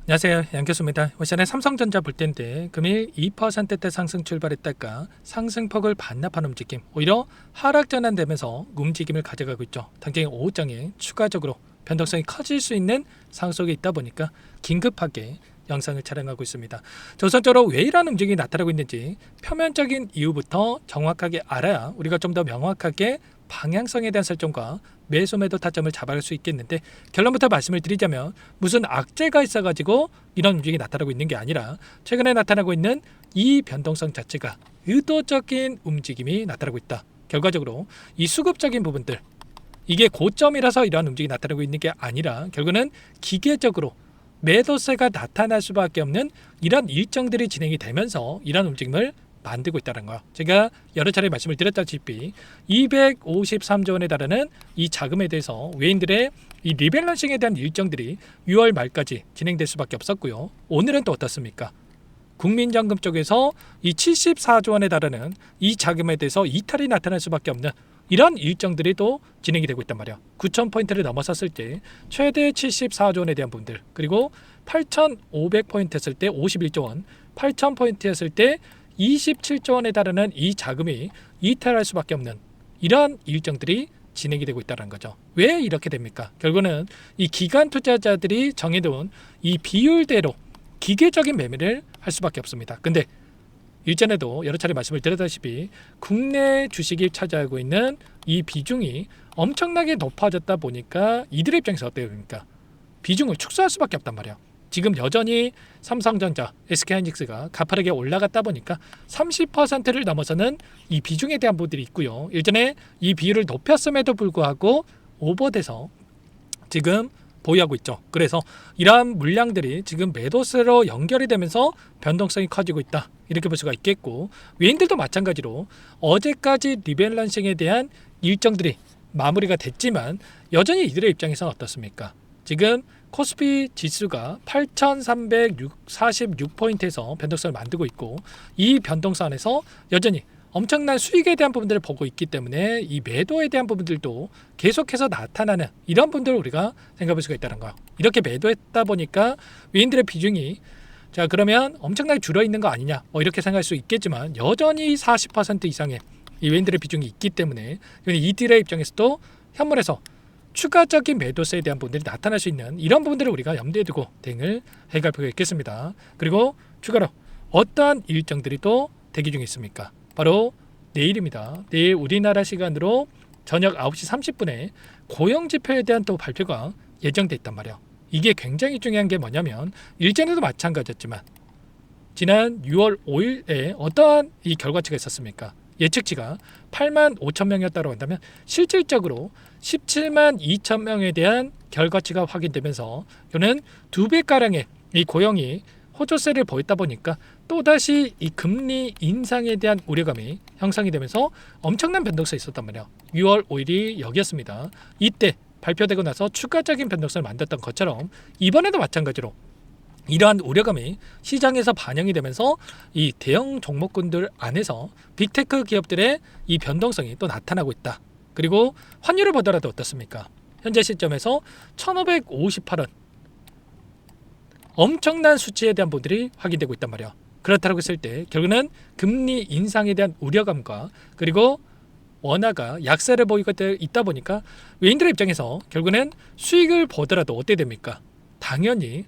안녕하세요, 양교수입니다. 오전에 삼성전자 볼 때인데 금일 2%대 상승 출발했다가 상승폭을 반납한 움직임, 오히려 하락 전환되면서 움직임을 가져가고 있죠. 당장 오후장에 추가적으로 변동성이 커질 수 있는 상속이 있다 보니까 긴급하게 영상을 촬영하고 있습니다. 우선적으로 왜 이런 움직임이 나타나고 있는지 표면적인 이유부터 정확하게 알아야 우리가 좀 더 명확하게 방향성에 대한 설정과 매수 매도 타점을 잡아갈 수 있겠는데, 결론부터 말씀을 드리자면 무슨 악재가 있어가지고 이런 움직임이 나타나고 있는 게 아니라 최근에 나타나고 있는 이 변동성 자체가 의도적인 움직임이 나타나고 있다. 결과적으로 이 수급적인 부분들, 이게 고점이라서 이러한 움직임이 나타나고 있는 게 아니라 결국은 기계적으로 매도세가 나타날 수밖에 없는 이런 일정들이 진행이 되면서 이런 움직임을 만들고 있다는 거. 제가 여러 차례 말씀을 드렸다시피 253조 원에 달하는 이 자금에 대해서 외인들의 이 리밸런싱에 대한 일정들이 6월 말까지 진행될 수밖에 없었고요. 오늘은 또 어떻습니까? 국민연금 쪽에서 이 74조 원에 달하는 이 자금에 대해서 이탈이 나타날 수밖에 없는 이런 일정들이 또 진행이 되고 있단 말이야. 9,000포인트를 넘어섰을 때 최대 74조 원에 대한 부분들, 그리고 8,500포인트 했을 때 51조 원, 8,000포인트 했을 때 27조 원에 달하는 이 자금이 이탈할 수밖에 없는 이러한 일정들이 진행이 되고 있다는 거죠. 왜 이렇게 됩니까? 결국은 이 기관 투자자들이 정해둔 이 비율대로 기계적인 매매를 할 수밖에 없습니다. 근데 일전에도 여러 차례 말씀을 드렸다시피 국내 주식이 차지하고 있는 이 비중이 엄청나게 높아졌다 보니까 이들의 입장에서 어때요? 그러니까 비중을 축소할 수밖에 없단 말이에요. 지금 여전히 삼성전자, SK하이닉스가 가파르게 올라갔다 보니까 30%를 넘어서는 이 비중에 대한 부분들이 있고요. 예전에 이 비율을 높였음에도 불구하고 오버돼서 지금 보유하고 있죠. 그래서 이러한 물량들이 지금 매도세로 연결이 되면서 변동성이 커지고 있다, 이렇게 볼 수가 있겠고, 외인들도 마찬가지로 어제까지 리밸런싱에 대한 일정들이 마무리가 됐지만 여전히 이들의 입장에서는 어떻습니까? 지금 코스피 지수가 8,346포인트에서 변동성을 만들고 있고, 이 변동성 안에서 여전히 엄청난 수익에 대한 부분들을 보고 있기 때문에 이 매도에 대한 부분들도 계속해서 나타나는 이런 부분들을 우리가 생각해 볼 수가 있다는 거예요. 이렇게 매도했다 보니까 외인들의 비중이 자 그러면 엄청나게 줄어 있는 거 아니냐, 이렇게 생각할 수 있겠지만 여전히 40% 이상의 이 외인들의 비중이 있기 때문에 이들의 입장에서도 현물에서 추가적인 매도세에 대한 부분들이 나타날 수 있는 이런 부분들을 우리가 염두에 두고 대응을 해갈 필요가 있겠습니다. 그리고 추가로 어떠한 일정들이 또 대기 중에 있습니까? 바로 내일입니다. 내일 우리나라 시간으로 저녁 9시 30분에 고용지표에 대한 또 발표가 예정돼 있단 말이에요. 이게 굉장히 중요한 게 뭐냐면 일전에도 마찬가지였지만 지난 6월 5일에 어떠한 이 결과치가 있었습니까? 예측치가 8만 5천 명이었다고 한다면 실질적으로 17만 2천 명에 대한 결과치가 확인되면서 이는 2배가량의 이 고용이 호조세를 보였다 보니까 또다시 이 금리 인상에 대한 우려감이 형성이 되면서 엄청난 변동성이 있었단 말이에요. 6월 5일이 여기였습니다. 이때 발표되고 나서 추가적인 변동성을 만들었던 것처럼 이번에도 마찬가지로 이러한 우려감이 시장에서 반영이 되면서 이 대형 종목군들 안에서 빅테크 기업들의 이 변동성이 또 나타나고 있다. 그리고 환율을 보더라도 어떻습니까? 현재 시점에서 1558원, 엄청난 수치에 대한 부분들이 확인되고 있단 말이에요. 그렇다고 했을 때 결국은 금리 인상에 대한 우려감과 그리고 원화가 약세를 보이고 있다 보니까 외인들의 입장에서 결국은 수익을 보더라도 어떻게 됩니까? 당연히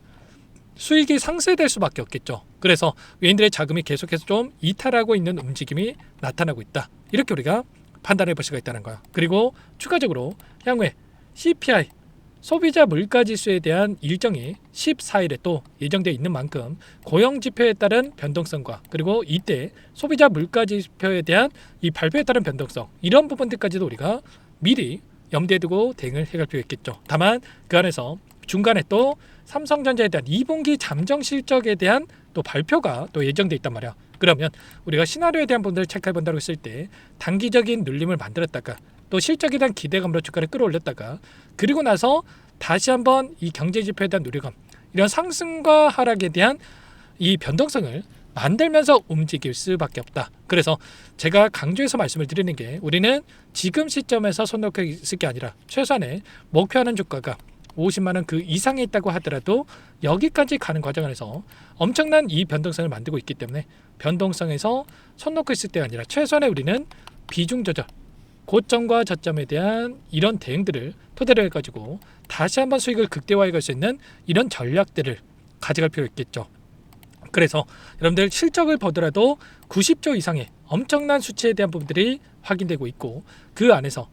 수익이 상쇄될 수밖에 없겠죠. 그래서 외인들의 자금이 계속해서 좀 이탈하고 있는 움직임이 나타나고 있다, 이렇게 우리가 판단해 볼 수가 있다는 거예요. 그리고 추가적으로 향후에 CPI 소비자 물가지수에 대한 일정이 14일에 또 예정되어 있는 만큼 고용지표에 따른 변동성과 그리고 이때 소비자 물가지표에 대한 이 발표에 따른 변동성, 이런 부분들까지도 우리가 미리 염두에 두고 대응을 해갈 필요가 있겠죠. 다만 그 안에서 중간에 또 삼성전자에 대한 2분기 잠정 실적에 대한 또 발표가 또 예정돼 있단 말이야. 그러면 우리가 시나리오에 대한 부분들을 체크해 본다고 했을 때 단기적인 눌림을 만들었다가 또 실적에 대한 기대감으로 주가를 끌어올렸다가 그리고 나서 다시 한번 이 경제지표에 대한 우려감, 이런 상승과 하락에 대한 이 변동성을 만들면서 움직일 수밖에 없다. 그래서 제가 강조해서 말씀을 드리는 게 우리는 지금 시점에서 손 놓고 있을 게 아니라 최소한의 목표하는 주가가 50만 원 그 이상에 있다고 하더라도 여기까지 가는 과정 안에서 엄청난 이 변동성을 만들고 있기 때문에 변동성에서 손 놓고 있을 때가 아니라 최소한의 우리는 비중 조절, 고점과 저점에 대한 이런 대응들을 토대로 해가지고 다시 한번 수익을 극대화해 갈 수 있는 이런 전략들을 가져갈 필요가 있겠죠. 그래서 여러분들 실적을 보더라도 90조 이상의 엄청난 수치에 대한 부분들이 확인되고 있고 그 안에서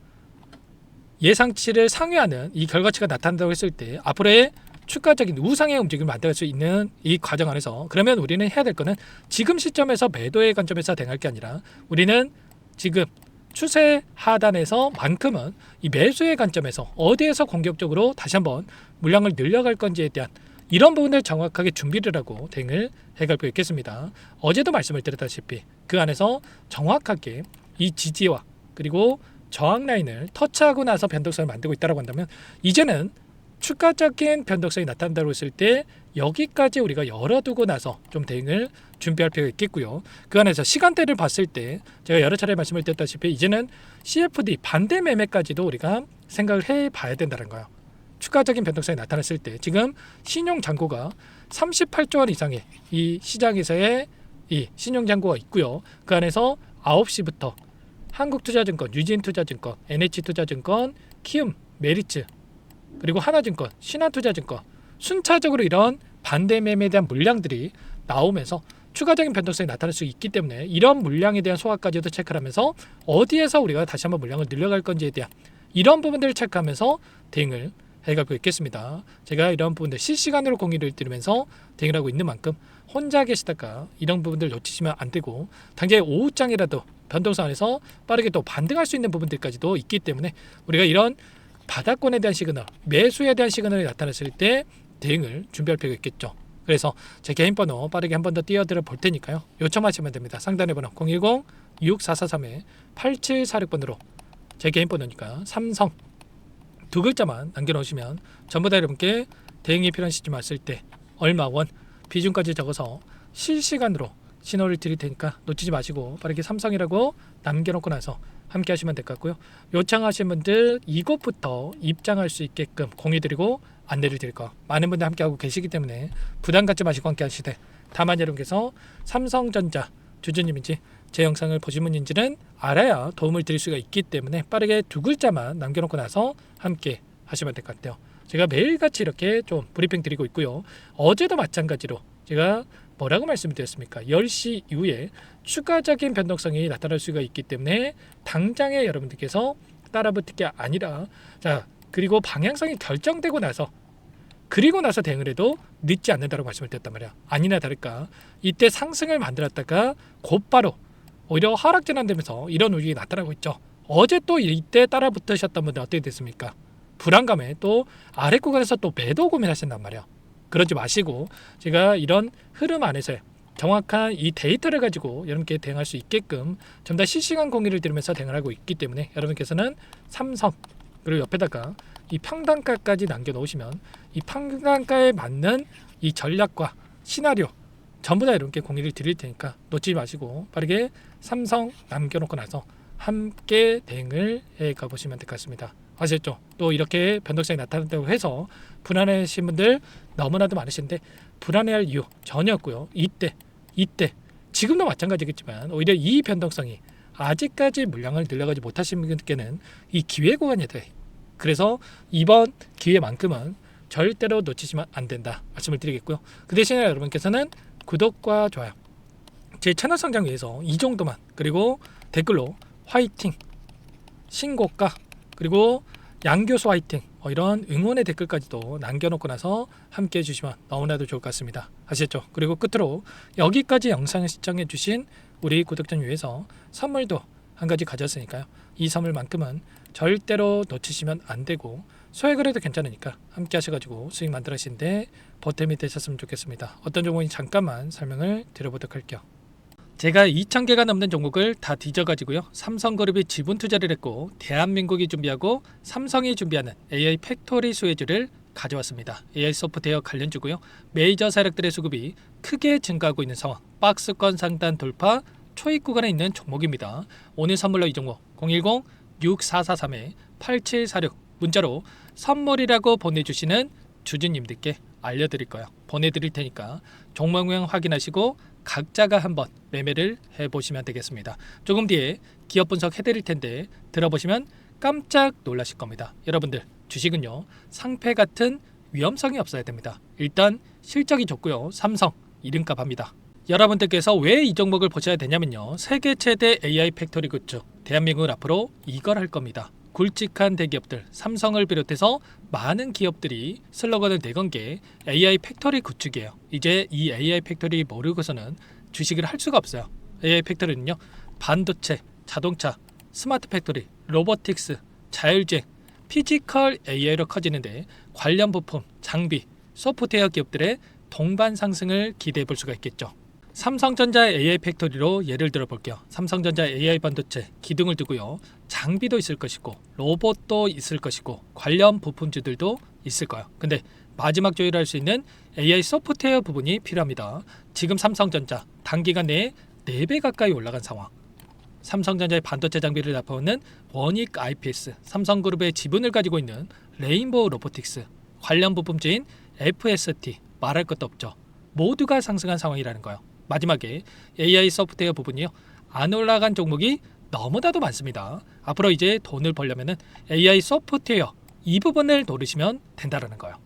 예상치를 상회하는 이 결과치가 나타난다고 했을 때 앞으로의 추가적인 우상의 움직임을 만들 수 있는 이 과정 안에서 그러면 우리는 해야 될 거는 지금 시점에서 매도의 관점에서 대응할 게 아니라 우리는 지금 추세 하단에서 만큼은 이 매수의 관점에서 어디에서 공격적으로 다시 한번 물량을 늘려갈 건지에 대한 이런 부분을 정확하게 준비를 하고 대응을 해갈 필요가 있겠습니다. 어제도 말씀을 드렸다시피 그 안에서 정확하게 이 지지와 그리고 저항 라인을 터치하고 나서 변동성을 만들고 있다고 한다면 이제는 추가적인 변동성이 나타난다고 했을 때 여기까지 우리가 열어두고 나서 좀 대응을 준비할 필요가 있겠고요. 그 안에서 시간대를 봤을 때 제가 여러 차례 말씀을 드렸다시피 이제는 CFD 반대 매매까지도 우리가 생각을 해봐야 된다는 거예요. 추가적인 변동성이 나타났을 때 지금 신용 잔고가 38조 원 이상의 이 시장에서의 이 신용 잔고가 있고요. 그 안에서 9시부터 한국투자증권, 유진투자증권, NH투자증권, 키움, 메리츠 그리고 하나증권, 신한투자증권 순차적으로 이런 반대 매매에 대한 물량들이 나오면서 추가적인 변동성이 나타날 수 있기 때문에 이런 물량에 대한 소화까지도 체크를 하면서 어디에서 우리가 다시 한번 물량을 늘려갈 건지에 대한 이런 부분들을 체크하면서 대응을 해가고 있겠습니다. 제가 이런 부분들 실시간으로 공유를 드리면서 대응을 하고 있는 만큼 혼자 계시다가 이런 부분들 놓치시면 안 되고 당장 오후장이라도 변동성 안에서 빠르게 또 반등할 수 있는 부분들까지도 있기 때문에 우리가 이런 바닥권에 대한 시그널, 매수에 대한 시그널이 나타났을 때 대응을 준비할 필요가 있겠죠. 그래서 제 개인 번호 빠르게 한 번 더 띄워드려 볼 테니까요. 요청하시면 됩니다. 상단의 번호 010-6443-8746번으로 제 개인 번호니까 삼성 두 글자만 남겨놓으시면 전부 다 여러분께 대응이 필요한 시점 왔을 때 얼마 원 비중까지 적어서 실시간으로 신호를 드릴 테니까 놓치지 마시고 빠르게 삼성이라고 남겨놓고 나서 함께 하시면 될 것 같고요. 요청하신 분들 이곳부터 입장할 수 있게끔 공유드리고 안내를 드릴 거 많은 분들 함께하고 계시기 때문에 부담 갖지 마시고 함께 하시되 다만 여러분께서 삼성전자 주주님인지 제 영상을 보신 분인지는 알아야 도움을 드릴 수가 있기 때문에 빠르게 두 글자만 남겨놓고 나서 함께 하시면 될 것 같아요. 제가 매일같이 이렇게 좀 브리핑 드리고 있고요. 어제도 마찬가지로 제가 뭐라고 말씀드렸습니까? 10시 이후에 추가적인 변동성이 나타날 수가 있기 때문에 당장에 여러분들께서 따라붙을 게 아니라 자 그리고 방향성이 결정되고 나서 그리고 나서 대응을 해도 늦지 않는다고 말씀을 드렸단 말이야. 아니나 다를까 이때 상승을 만들었다가 곧바로 오히려 하락 전환되면서 이런 우익이 나타나고 있죠. 어제 또 이때 따라 붙으셨던 분들 어떻게 됐습니까? 불안감에 또 아래 구간에서 또 매도 고민하신단 말이야. 그러지 마시고 제가 이런 흐름 안에서 정확한 이 데이터를 가지고 여러분께 대응할 수 있게끔 좀 더 실시간 공유를 드리면서 대응을 하고 있기 때문에 여러분께서는 삼성 그리고 옆에다가 이 평단가까지 남겨놓으시면 이 평단가에 맞는 이 전략과 시나리오 전부 다 여러분께 공유를 드릴 테니까 놓치지 마시고 빠르게 삼성 남겨놓고 나서 함께 대응을 해 가보시면 될 것 같습니다. 아셨죠? 또 이렇게 변동성이 나타난다고 해서 불안해하신 분들 너무나도 많으신데 불안해할 이유 전혀 없고요. 이때 지금도 마찬가지겠지만 오히려 이 변동성이 아직까지 물량을 늘려가지 못하신 분들께는 이 기회 구간이 돼. 그래서 이번 기회만큼은 절대로 놓치시면 안 된다 말씀을 드리겠고요. 그 대신에 여러분께서는 구독과 좋아요 제 채널 성장 위해서 이 정도만 그리고 댓글로 화이팅 신고가 그리고 양교수 화이팅 이런 응원의 댓글까지도 남겨놓고 나서 함께 해주시면 너무나도 좋을 것 같습니다. 아시겠죠? 그리고 끝으로 여기까지 영상을 시청해 주신 우리 구독자님 위해서 선물도 한 가지 가졌으니까요. 이 선물만큼은 절대로 놓치시면 안 되고 소액을 해도 괜찮으니까 함께 하셔가지고 수익 만들어가시는데 보탬이 되셨으면 좋겠습니다. 어떤 종목인지 잠깐만 설명을 드려보도록 할게요. 제가 2,000개가 넘는 종목을 다 뒤져가지고요. 삼성그룹이 지분 투자를 했고 대한민국이 준비하고 삼성이 준비하는 AI 팩토리 수혜주를 가져왔습니다. AI 소프트웨어 관련주고요. 메이저 세력들의 수급이 크게 증가하고 있는 상황. 박스권 상단 돌파 초입 구간에 있는 종목입니다. 오늘 선물로 이 종목 010-6443-8746 문자로 선물이라고 보내주시는 주주님들께 알려드릴 거예요. 보내드릴 테니까 종목명 확인하시고 각자가 한번 매매를 해보시면 되겠습니다. 조금 뒤에 기업 분석 해드릴 텐데 들어보시면 깜짝 놀라실 겁니다. 여러분들 주식은요 상패 같은 위험성이 없어야 됩니다. 일단 실적이 좋고요. 삼성 이름값 합니다. 여러분들께서 왜 이 종목을 보셔야 되냐면요. 세계 최대 AI 팩토리 굿즈 대한민국은 앞으로 이걸 할 겁니다. 굵직한 대기업들 삼성을 비롯해서 많은 기업들이 슬로건을 내건 게 AI 팩토리 구축이에요. 이제 이 AI 팩토리 모르고서는 주식을 할 수가 없어요. AI 팩토리는요 반도체, 자동차, 스마트 팩토리, 로보틱스, 자율주행, 피지컬 AI로 커지는데 관련 부품, 장비, 소프트웨어 기업들의 동반 상승을 기대해 볼 수가 있겠죠. 삼성전자 AI 팩토리로 예를 들어 볼게요. 삼성전자 AI 반도체 기둥을 두고요. 장비도 있을 것이고 로봇도 있을 것이고 관련 부품주들도 있을 거예요. 근데 마지막 조율할 수 있는 AI 소프트웨어 부분이 필요합니다. 지금 삼성전자 단기간 내에 4배 가까이 올라간 상황. 삼성전자의 반도체 장비를 납품하는 원익 IPS, 삼성그룹의 지분을 가지고 있는 레인보우 로보틱스, 관련 부품주인 FST 말할 것도 없죠. 모두가 상승한 상황이라는 거예요. 마지막에 AI 소프트웨어 부분이요. 안 올라간 종목이 너무나도 많습니다. 앞으로 이제 돈을 벌려면 AI 소프트웨어 이 부분을 노리시면 된다는 거예요.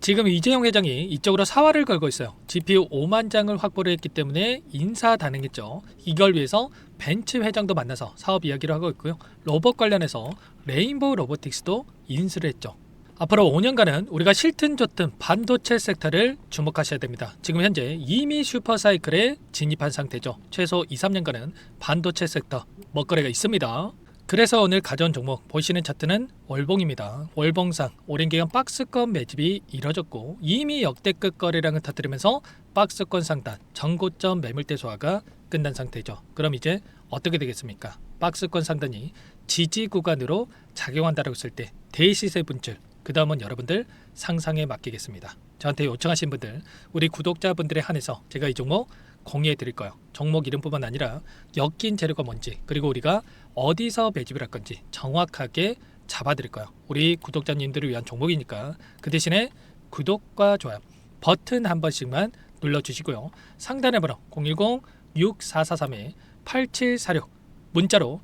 지금 이재용 회장이 이쪽으로 사활을 걸고 있어요. GPU 5만 장을 확보를 했기 때문에 인사단행했죠. 이걸 위해서 벤츠 회장도 만나서 사업 이야기를 하고 있고요. 로봇 관련해서 레인보우 로보틱스도 인수를 했죠. 앞으로 5년간은 우리가 싫든 좋든 반도체 섹터를 주목하셔야 됩니다. 지금 현재 이미 슈퍼사이클에 진입한 상태죠. 최소 2, 3년간은 반도체 섹터 먹거리가 있습니다. 그래서 오늘 가져온 종목 보시는 차트는 월봉입니다. 월봉상 오랜 기간 박스권 매집이 이뤄졌고 이미 역대급 거래량을 터뜨리면서 박스권 상단 전고점 매물대 소화가 끝난 상태죠. 그럼 이제 어떻게 되겠습니까? 박스권 상단이 지지 구간으로 작용한다고 했을 때 대시세 분출 그 다음은 여러분들 상상에 맡기겠습니다. 저한테 요청하신 분들 우리 구독자분들에 한해서 제가 이 종목 공유해 드릴 거예요. 종목 이름뿐만 아니라 엮인 재료가 뭔지 그리고 우리가 어디서 매집을 할 건지 정확하게 잡아 드릴 거예요. 우리 구독자님들을 위한 종목이니까 그 대신에 구독과 좋아요 버튼 한 번씩만 눌러주시고요. 상단의 번호 010-6443-8746 문자로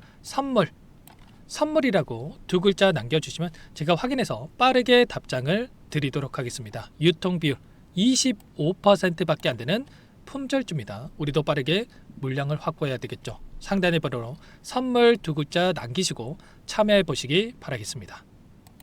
선물이라고 2글자 남겨주시면 제가 확인해서 빠르게 답장을 드리도록 하겠습니다. 유통비율 25%밖에 안 되는 품절주입니다. 우리도 빠르게 물량을 확보해야 되겠죠. 상단의 번호로 선물 2글자 남기시고 참여해 보시기 바라겠습니다.